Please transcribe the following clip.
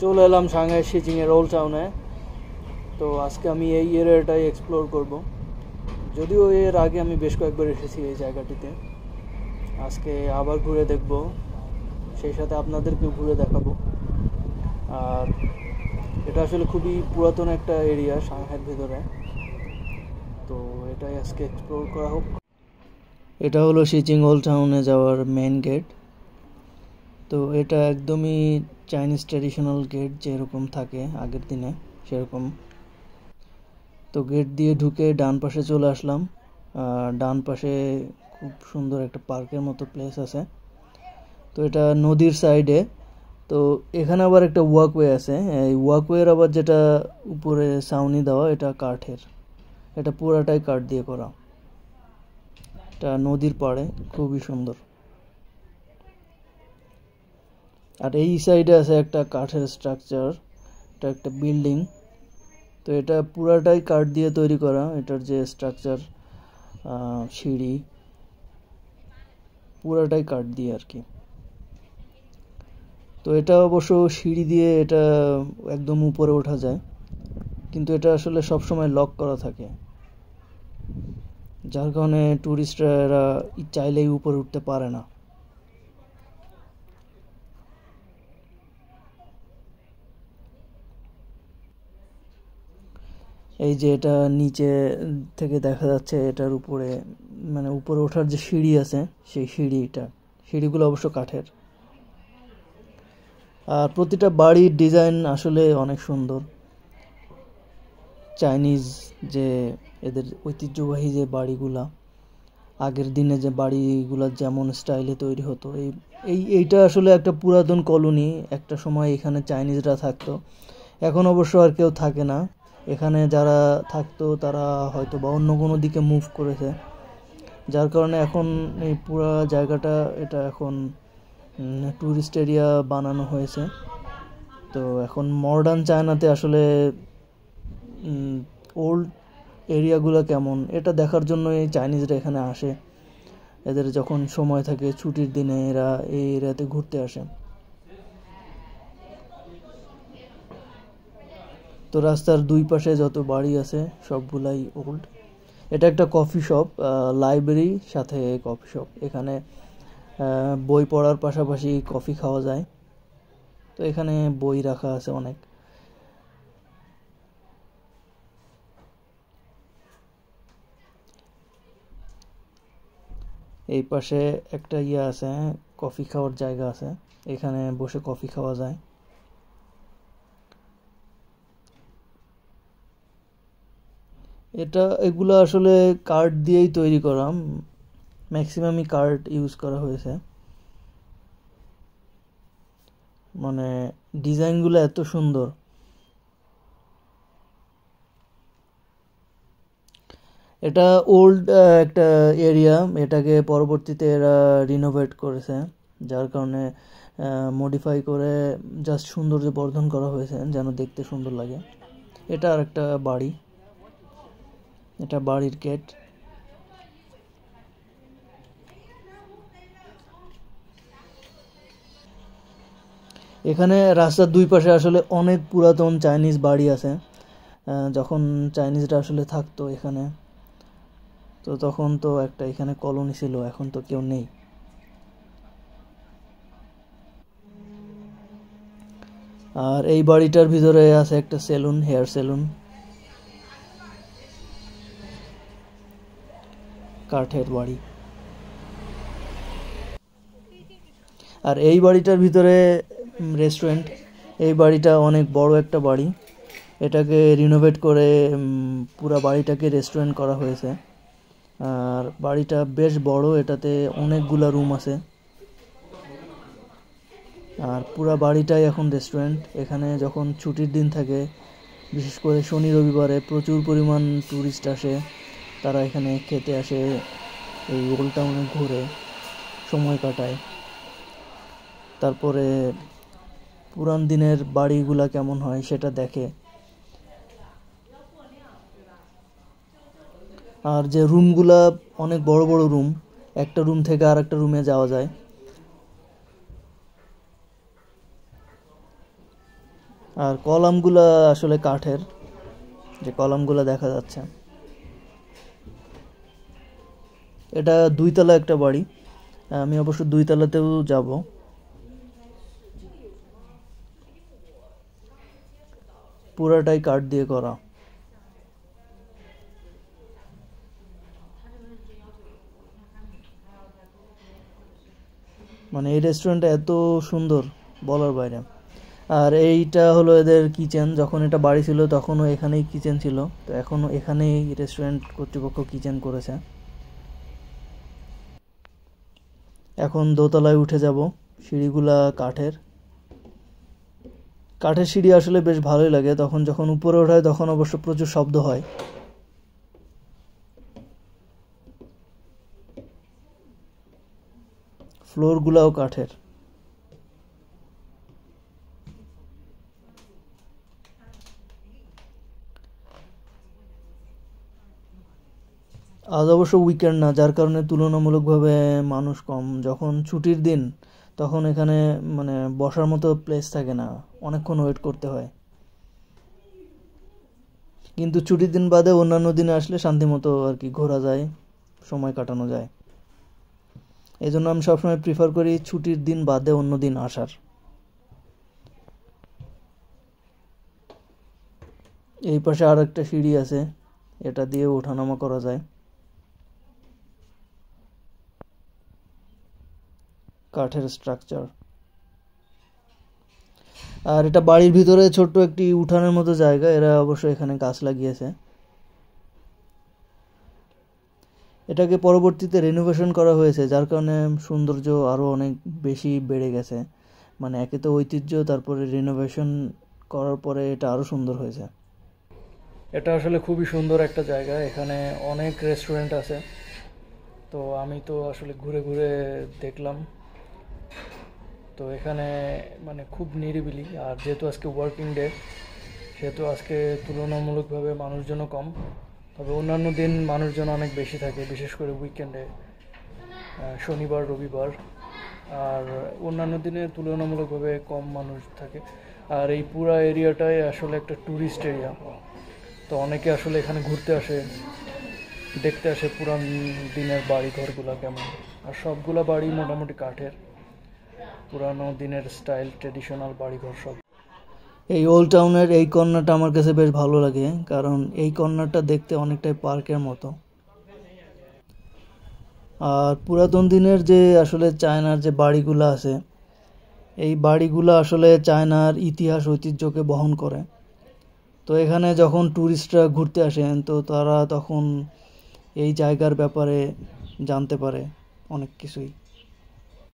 চলে এলাম Shanghai শিচিংয়ের old টাউনে। তো আজকে আমি এই এরিয়াটাই এক্সপ্লোর করব। যদিও এর আগে আমি বেশ কয়েকবার এসেছি এই জায়গাটিতে, আজকে আবার ঘুরে দেখব, সেই সাথে আপনাদেরকেও ঘুরে দেখাবো। আর এটা আসলে খুবই পুরাতন একটা এরিয়া সাংহাইয়ের ভিতরে, তো এটাই আজকে এক্সপ্লোর করা হোক। এটা হলো শিচিং ওল্ড টাউনে যাওয়ার মেইন গেট। তো এটা একদমই চাইনিজ ট্র্যাডিশনাল গেট, যেরকম থাকে আগের দিনে সেরকম। তো গেট দিয়ে ঢুকে ডান পাশে চলে আসলাম। ডান পাশে খুব সুন্দর একটা পার্কের মতো প্লেস আছে। তো এটা নদীর সাইডে। তো এখানে আবার একটা ওয়াকওয়ে আছে। এই ওয়াকওয়ের আবার যেটা উপরে ছাউনি দেওয়া, এটা কাঠের, এটা পুরাটাই কাঠ দিয়ে করা। এটা নদীর পাড়ে, খুবই সুন্দর। আর এই সাইডে আছে একটা কাঠের স্ট্রাকচার, এটা একটা বিল্ডিং। তো এটা পুরাটাই কাঠ দিয়ে তৈরি করা। এটার যে স্ট্রাকচার, সিঁড়ি, পুরাটাই কাঠ দিয়ে আর কি। তো এটা অবশ্য সিঁড়ি দিয়ে এটা একদম উপরে ওঠা যায়, কিন্তু এটা আসলে সবসময় লক করা থাকে, যার কারণে ট্যুরিস্টরা চাইলেই উপরে উঠতে পারে না। এই যে এটা নিচে থেকে দেখা যাচ্ছে, এটার উপরে মানে উপরে ওঠার যে সিঁড়ি আছে, সেই সিঁড়িগুলো অবশ্য কাঠের। আর প্রতিটা বাড়ির ডিজাইন আসলে অনেক সুন্দর। চাইনিজ যে এদের ঐতিহ্যবাহী যে বাড়িগুলা, আগের দিনে যে বাড়িগুলা যেমন স্টাইলে তৈরি হতো, এইটা আসলে একটা পুরাতন কলোনি। একটা সময় এখানে চাইনিজরা থাকতো, এখন অবশ্য আর কেউ থাকে না এখানে। যারা থাকতো তারা হয়তো বা অন্য কোনো দিকে মুভ করেছে, যার কারণে এখন এই পুরো জায়গাটা এটা এখন ট্যুরিস্ট এরিয়া বানানো হয়েছে। তো এখন মডার্ন চায়নাতে আসলে ওল্ড এরিয়াগুলো কেমন, এটা দেখার জন্য এই চাইনিজরা এখানে আসে। এদের যখন সময় থাকে ছুটির দিনে, এরা এই এরিয়াতে ঘুরতে আসে। তো রাস্তার দুই পাশে যত বাড়ি আছে সবগুলাই ওল্ড। এটা একটা কফি শপ, লাইব্রেরি সাথে কফি শপ। এখানে বই পড়ার পাশাপাশি কফি খাওয়া যায়। তো এখানে বই রাখা আছে অনেক। এই পাশে একটা আছে, কফি খাওয়ার জায়গা আছে, এখানে বসে কফি খাওয়া যায়। এগুলো আসলে কাঠ দিয়েই তৈরি করা, ম্যাক্সিমামই কাঠ ইউজ করা হয়েছে। মানে ডিজাইনগুলো এত সুন্দর। এটা ওল্ড একটা এরিয়া, এটাকে পরবর্তীতে এরা রিনোভেট করেছে, যার কারণে মডিফাই করে জাস্ট সৌন্দর্য বর্ধন করা হয়েছে যেন দেখতে সুন্দর লাগে। এটা আর একটা বাড়ি, এটা বাড়ির গেট। এখানে রাস্তার দুই পাশে আসলে অনেক পুরাতন চাইনিজ বাড়ি আছে। যখন চাইনিজরা আসলে থাকতো এখানে, তো তখন তো একটা এখানে কলোনি ছিল, এখন তো কেউ নেই। আর এই বাড়িটার ভিতরে আছে একটা সেলুন, হেয়ার সেলুন, কাঠের বাড়ি। আর এই বাড়িটার ভিতরে রেস্টুরেন্ট। এই বাড়িটা অনেক বড় একটা বাড়ি, এটাকে রিনোভেট করে পুরা বাড়িটাকে রেস্টুরেন্ট করা হয়েছে। আর বাড়িটা বেশ বড়, এটাতে অনেকগুলা রুম আছে। আর পুরা বাড়িটাই এখন রেস্টুরেন্ট। এখানে যখন ছুটির দিন থাকে, বিশেষ করে শনি রবিবারে প্রচুর পরিমাণ ট্যুরিস্ট আসে, তারা এখানে খেতে আসে, এই ওল্ড টাউনে ঘুরে সময় কাটায়। তারপরে পুরান দিনের বাড়িগুলা কেমন হয় সেটা দেখে। আর যে রুমগুলা অনেক বড় বড় রুম, একটা রুম থেকে আর একটা রুমে যাওয়া যায়। আর কলামগুলা আসলে কাঠের, যে কলামগুলা দেখা যাচ্ছে। এটা 2 তলা একটা বাড়ি, আমি অবশ্য 2 তলাতেও যাব। পুরাটাই কাঠ দিয়ে করা। মানে এই রেস্টুরেন্টটা এত সুন্দর বলার বাইরে। আর এইটা হলো এদের কিচেন। যখন এটা বাড়ি ছিল তখনও এখানেই কিচেন ছিল, তো এখনও এখানেই রেস্টুরেন্ট কর্তৃপক্ষ কিচেন করেছে। এখন দোতলায় উঠে যাব। সিঁড়িগুলা কাঠের। কাঠের সিঁড়ি আসলে বেশ ভালোই লাগে, তখন যখন উপরে ওঠায় তখন অবশ্য প্রচুর শব্দ হয়। ফ্লোরগুলাও কাঠের। আজ অবশ্য উইকেন্ড না, যার কারণে তুলনামূলকভাবে মানুষ কম। যখন ছুটির দিন তখন এখানে মানে বসার মতো প্লেস থাকে না, অনেকক্ষণ ওয়েট করতে হয়। কিন্তু ছুটির দিন বাদে অন্যান্য দিনে আসলে শান্তিমতো আর কি ঘোরা যায়, সময় কাটানো যায়। এই জন্য আমি সবসময় প্রিফার করি ছুটির দিন বাদে অন্য দিন আসার। এই পাশে আর একটা সিঁড়ি আছে, এটা দিয়ে ওঠানামা করা যায়। কাঠের স্ট্রাকচার। আর এটা বাড়ির ভিতরে ছোট্ট একটি উঠানের মতো জায়গা, এরা অবশ্য এখানে গাছ লাগিয়েছে। এটাকে পরবর্তীতে রেনোভেশন করা হয়েছে, যার কারণে সৌন্দর্য আরও অনেক বেশি বেড়ে গেছে। মানে একে তো ঐতিহ্য, তারপরে রেনোভেশন করার পরে এটা আরও সুন্দর হয়েছে। এটা আসলে খুবই সুন্দর একটা জায়গা, এখানে অনেক রেস্টুরেন্ট আছে। তো আমি তো আসলে ঘুরে ঘুরে দেখলাম। তো এখানে মানে খুব নিরিবিলি, আর যেহেতু আজকে ওয়ার্কিং ডে সেহেতু আজকে তুলনামূলকভাবে মানুষজনও কম। তবে অন্যান্য দিন মানুষজন অনেক বেশি থাকে, বিশেষ করে উইকেন্ডে, শনিবার রবিবার। আর অন্যান্য দিনে তুলনামূলকভাবে কম মানুষ থাকে। আর এই পুরা এরিয়াটাই আসলে একটা ট্যুরিস্ট এরিয়া, তো অনেকে আসলে এখানে ঘুরতে আসে, দেখতে আসে পুরান দিনের বাড়ি ঘরগুলো কেমন। আর সবগুলা বাড়ি মোটামুটি কাঠের, পুরানো দিনের স্টাইল, ট্রেডিশনাল বাড়িঘর সব। এই ওল্ড টাউনের এই কর্নারটা আমার কাছে বেশ ভালো লাগে, কারণ এই কর্নারটা দেখতে অনেকটাই পার্কের মতো। আর পুরাতন দিনের যে আসলে চায়নার যে বাড়িগুলো আছে, এই বাড়িগুলো আসলে চায়নার ইতিহাস ঐতিহ্যকে বহন করে। তো এখানে যখন ট্যুরিস্টরা ঘুরতে আসেন, তো তারা তখন এই জায়গার ব্যাপারে জানতে পারে অনেক কিছুই।